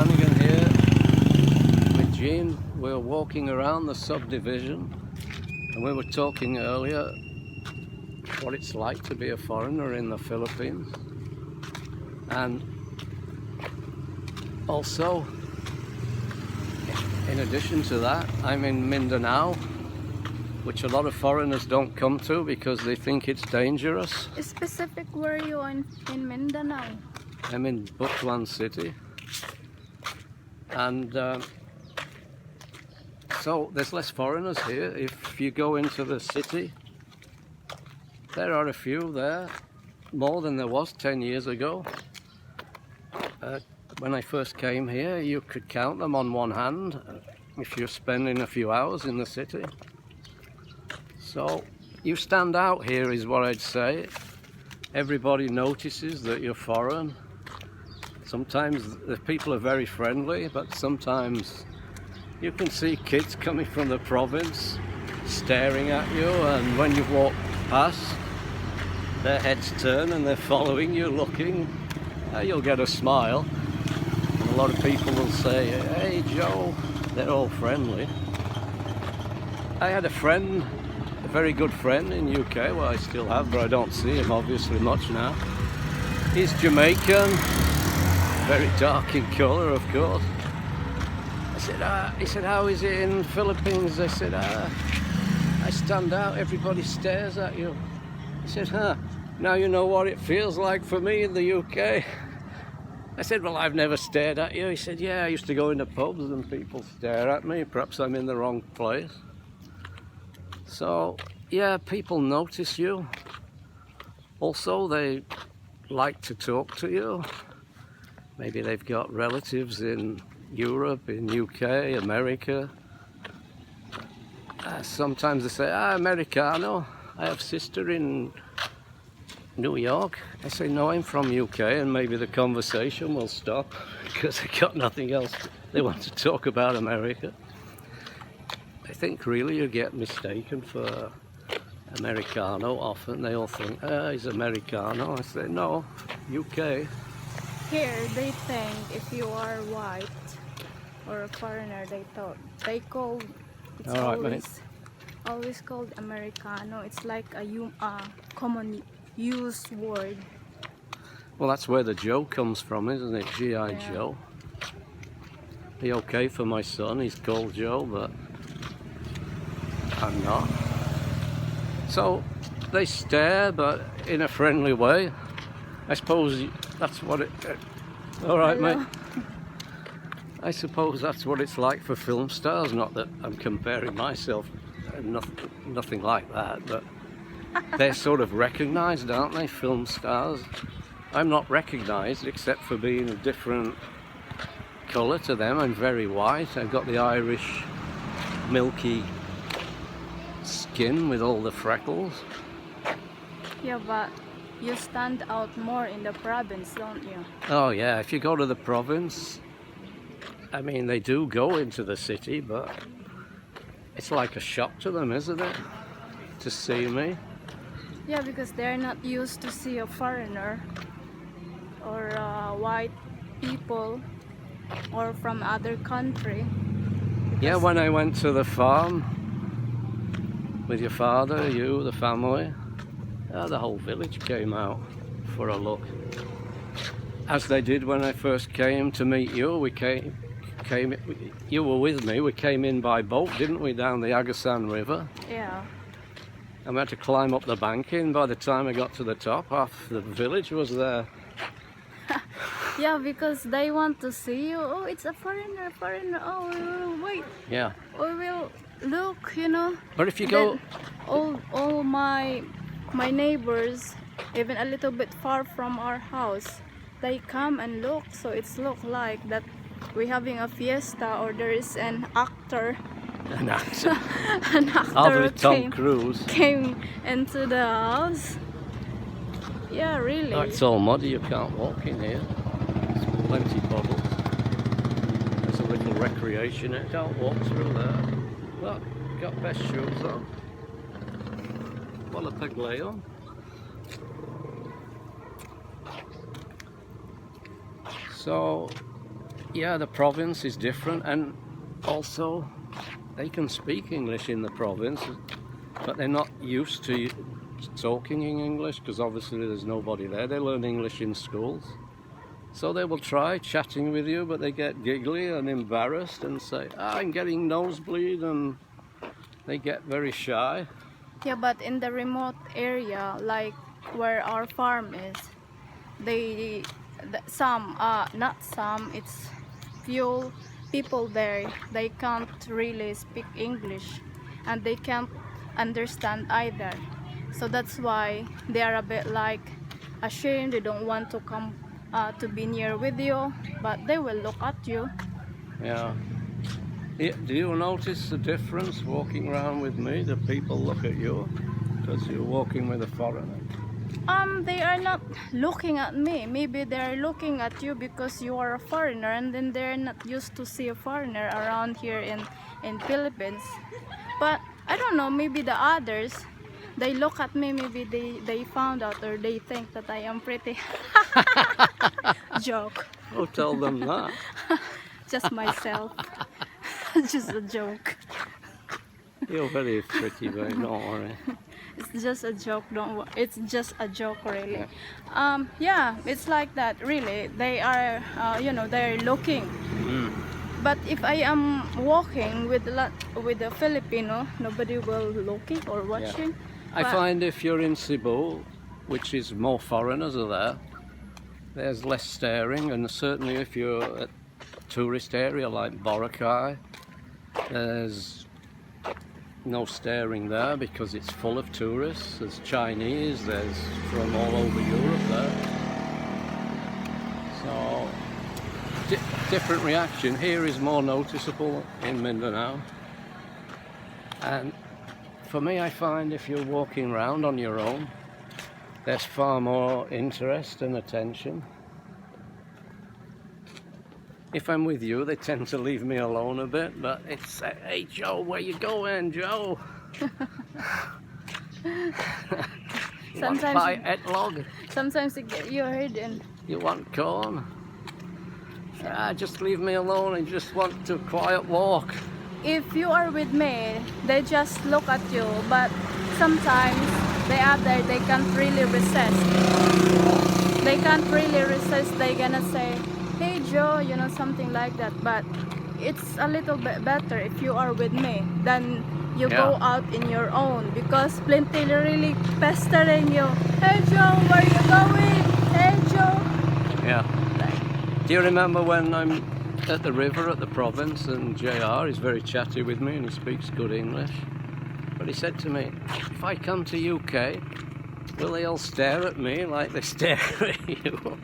Flanagan here with Jean. We're walking around the subdivision and we were talking earlier what it's like to be a foreigner in the Philippines, and also in addition to that I'm in Mindanao, which a lot of foreigners don't come to because they think it's dangerous. Specific, where are you in Mindanao? I'm in Butuan City, and so there's less foreigners here. If you go into the city, there are a few there, more than there was 10 years ago. When I first came here, you could count them on one hand if you're spending a few hours in the city. So you stand out here is what I'd say. Everybody notices that you're foreign. Sometimes the people are very friendly, but sometimes you can see kids coming from the province staring at you, and when you walk past, their heads turn and they're following you, looking. You'll get a smile. And a lot of people will say, "Hey Joe," they're all friendly. I had a friend, a very good friend in UK, well I still have, but I don't see him obviously much now. He's Jamaican, very dark in colour of course. He said, "How is it in the Philippines?" I said, "I stand out, everybody stares at you." He said, "Now you know what it feels like for me in the UK." I said, "Well, I've never stared at you." He said, "Yeah, I used to go into pubs and people stare at me. Perhaps I'm in the wrong place." So, yeah, people notice you. Also, they like to talk to you. Maybe they've got relatives in Europe, in UK, America. Sometimes they say, Americano. I have a sister in New York. I say, "No, I'm from UK," and maybe the conversation will stop because they got nothing else. They want to talk about America. I think really you get mistaken for Americano often. They all think, he's Americano. I say, "No, UK." Here, they think if you are white or a foreigner, they call it's All right, mate. always called Americano. It's like a common used word. Well, that's where the Joe comes from, isn't it? G.I. Yeah. Joe. Be okay for my son, he's called Joe, but I'm not. So they stare, but in a friendly way. I suppose that's what it... all right, Hello. mate. I suppose that's what it's like for film stars. Not that I'm comparing myself, nothing like that, but they're sort of recognised, aren't they, film stars? I'm not recognised except for being a different colour to them. I'm very white. I've got the Irish milky skin with all the freckles. Yeah, but you stand out more in the province, don't you? Oh yeah, if you go to the province, I mean they do go into the city, but it's like a shock to them, isn't it, to see me? Yeah, because they're not used to see a foreigner or white people or from other country. Yeah, when I went to the farm with your father, you, the family, the whole village came out for a look. As they did when I first came to meet you. You were with me. We came in by boat, didn't we, down the Agasan River? Yeah. And we had to climb up the bank in. By the time I got to the top, half the village was there. Yeah, because they want to see you. Oh, it's a foreigner. Oh, we will wait. Yeah. We will look, you know. But if you go... all my neighbors, even a little bit far from our house, they come and look. So it's look like that we're having a fiesta or there is an actor. An actor. An actor Tom Cruise. came into the house. Yeah, really. Oh, it's all muddy, you can't walk in here. There's plenty puddles. There's a little recreation. I can't walk through there. But got best shoes on. Wala paglayon. So Yeah, the province is different, and also they can speak English in the province, but they're not used to talking in English because obviously there's nobody there. They learn English in schools. So they will try chatting with you, but they get giggly and embarrassed and say, I'm getting nosebleed, and they get very shy. Yeah, but in the remote area, like where our farm is, not some, it's few people there, they can't really speak English and they can't understand either. So that's why they are a bit like ashamed. They don't want to come to be near with you, but they will look at you. Yeah. Do you notice the difference walking around with me? The people look at you because you're walking with a foreigner. They are not looking at me. Maybe they are looking at you because you are a foreigner, and then they're not used to see a foreigner around here in Philippines. But I don't know, maybe the others, they look at me, maybe they found out, or they think that I am pretty. Joke. Oh, tell them that. Just myself. Just a joke. You're very pretty, but don't worry. It's just a joke. It's just a joke, really. Yeah. Yeah, it's like that. Really, they are. They're looking. Mm. But if I am walking with a Filipino, nobody will looking or watching. I But find if you're in Cebu, which is more foreigners are there, there's less staring, and certainly if you're at a tourist area like Boracay, there's no staring there because it's full of tourists. There's Chinese, there's from all over Europe there. So, different reaction. Here is more noticeable in Mindanao. And for me, I find if you're walking around on your own, there's far more interest and attention. If I'm with you, they tend to leave me alone a bit, but it's, hey Joe, where you going, Joe? sometimes buy etlog? sometimes you get you hidden. You want corn? Just leave me alone, I just want to quiet walk. If you are with me, they just look at you, but sometimes they can't really resist. They can't really resist. They're gonna say, hey Joe, something like that. But it's a little bit better if you are with me than you go out in your own, because plenty really pestering you. Hey Joe, where you going? Hey Joe. Yeah. Do you remember when I'm at the river at the province and JR is very chatty with me and he speaks good English? But he said to me, if I come to UK, will they all stare at me like they stare at you?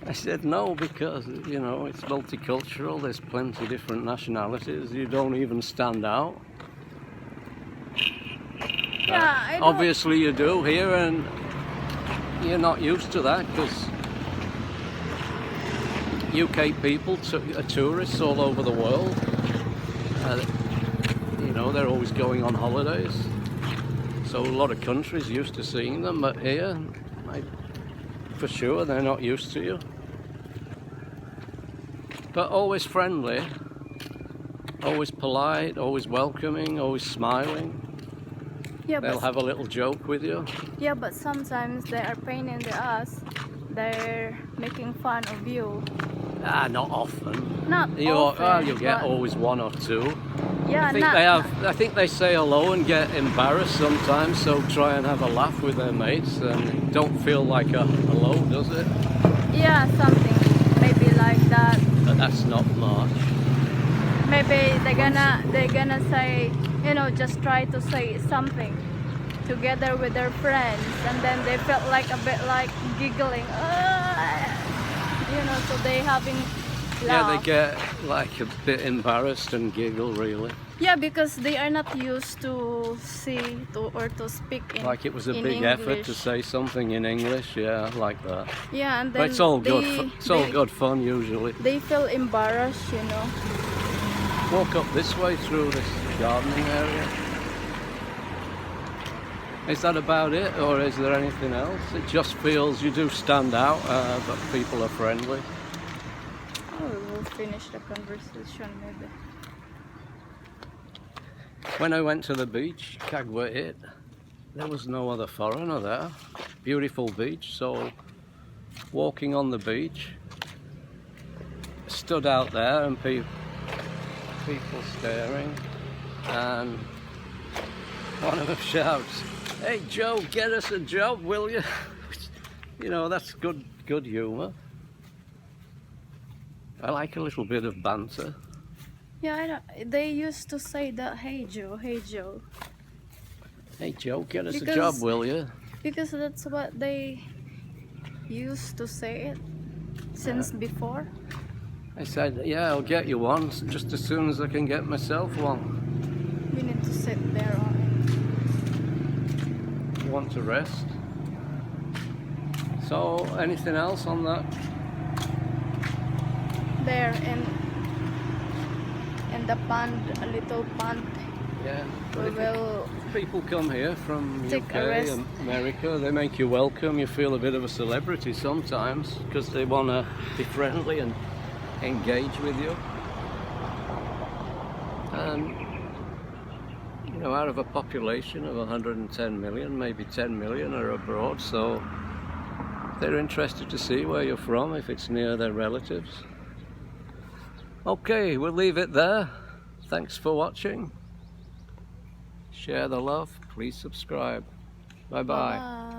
I said no, because it's multicultural, there's plenty of different nationalities, you don't even stand out. Yeah, Obviously you do here, and you're not used to that because UK people are tourists all over the world. They're always going on holidays, so a lot of countries used to seeing them, but here, for sure, they're not used to you. But always friendly, always polite, always welcoming, always smiling. Yeah, They'll have a little joke with you. Yeah, but sometimes they are pain in the ass. They're making fun of you. Not often. Not often. You'll get always one or two. Yeah, I think they say hello and get embarrassed sometimes, so try and have a laugh with their mates, and it don't feel like a hello, does it? Yeah, something maybe like that. But that's not much. Maybe they're gonna say, just try to say something together with their friends, and then they felt like a bit like giggling. So they having laugh. Yeah, they get like a bit embarrassed and giggle, really. Yeah, because they are not used to to speak in like it was a big English. effort to say something in English, yeah, like that. Yeah, and then But it's all good. It's all good fun usually. They feel embarrassed, Walk up this way through this gardening area. Is that about it, or is there anything else? It just feels you do stand out, but people are friendly. Oh, we'll finish the conversation maybe. When I went to the beach, Kagwa 8, there was no other foreigner there. Beautiful beach, so walking on the beach, stood out there and people staring, and one of them shouts, "Hey Joe, get us a job, will you?" You know, that's good humour. I like a little bit of banter. Yeah, I don't, they used to say that, "Hey Joe, hey Joe." "Hey Joe, get us a job, will you?" Because that's what they used to say it since before. I said, "Yeah, I'll get you one just as soon as I can get myself one." We need to sit there on You want to rest? So, anything else on that? there in the pond, a little pond. Yeah. We will People come here from take a UK rest. and America, they make you welcome. You feel a bit of a celebrity sometimes because they want to be friendly and engage with you. And you know, out of a population of 110 million, maybe 10 million are abroad, so they're interested to see where you're from if it's near their relatives. Okay, we'll leave it there. Thanks for watching. Share the love. Please subscribe. Bye bye. Bye.